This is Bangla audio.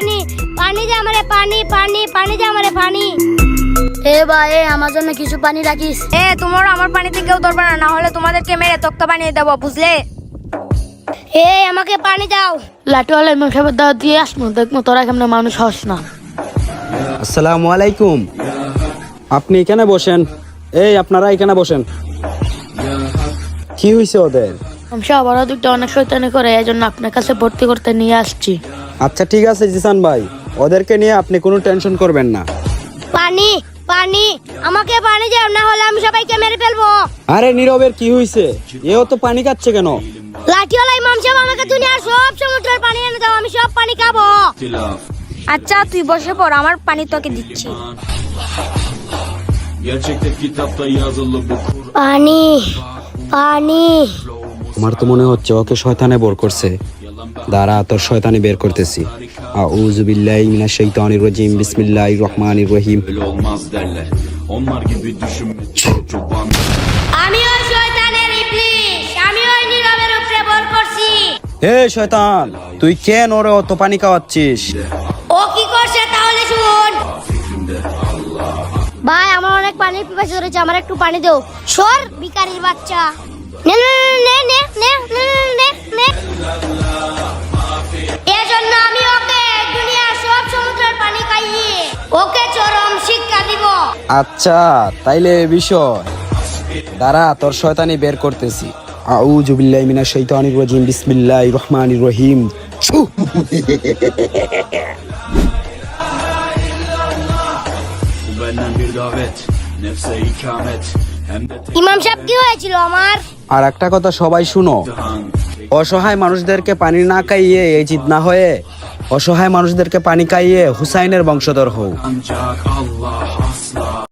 পানি পানি দে আমারে পানি পানি পানি দে আমারে পানি। এ ভাই আমার জন্য কিছু পানি রাখিস। তোমার আমার পানিতে কেউ ধরবে না, না হলে তোমাদেরকে মেরে তক্তা বানিয়ে দেবো, বুঝলে? আমাকে পানি দাও। লাঠিওয়ালা ইমাম সাহেবের দাওয়াত দিয়ে আসবো, দেখবো তোরা কেমন মানুষ হস না। আসসালামু আলাইকুম। আপনি এখানে বসেন, আপনারা এখানে বসেন। কি হয়েছে ওদের? ইমাম সাহেব ওরা দুটো অনেক শয়তানি করে, এই জন্য আপনার কাছে ভর্তি করতে নিয়ে আসছি। আচ্ছা ঠিক আছে জিসান ভাই, ওদেরকে নিয়ে আপনি কোনো টেনশন করবেন না। পানি পানি আমাকে পানি দাও, না হলে আমি সবাইকে মেরে ফেলবো। আরে নীরবের কি হয়েছে? এও তো পানি খাচ্ছে কেন? লাঠিওয়ালা ইমাম সাহেব আমাকে দুনিয়ার সব সমুদ্রের পানি এনে দাও, আমি সব পানি খাবো। আচ্ছা তুই বসে পড়, আমার পানি তোকে দিচ্ছি। পানি পানি। আমার তো মনে হচ্ছে ওকে শয়তানে বোর করছে। দাঁড়া, তোর শয়তানি বের করতেছি। আউযু বিল্লাহি মিনাশ শাইতানির রাজিম, বিসমিল্লাহির রহমানির রহিম। আমি ওই শয়তানের ইবলিস, আমি ওই নীরবের উপরে বল করছি। শয়তান, তুই কেন ওরে অত পানি খাওয়াচ্ছিস? ও কি করছে তাহলে শুন। ভাই আমার অনেক পানির পিপাসা ধরেছে, আমার একটু পানি দাও। সর ভিখারির বাচ্চা। নে নে নে নে নে নে নে নে। এজন্য আমি ওকে দুনিয়ার সব সমুদ্রের পানি খাইয়ে ওকে চরম শিক্ষা দিব। আচ্ছা তাইলে এই বিষয়, দাঁড়া তোর শয়তানি বের করতেছি। আউযু বিল্লাহি মিনাশ শাইতানির রাজিম, বিসমিল্লাহির রহমানির রহিম। ইমাম সাহেব কি হয়েছিল আমার? আর একটা কথা সবাই শুনো, অসহায় মানুষদেরকে পানি না খাইয়ে এই জিদ না হয়ে অসহায় মানুষদেরকে পানি খাইয়ে হুসাইনের বংশধর হও।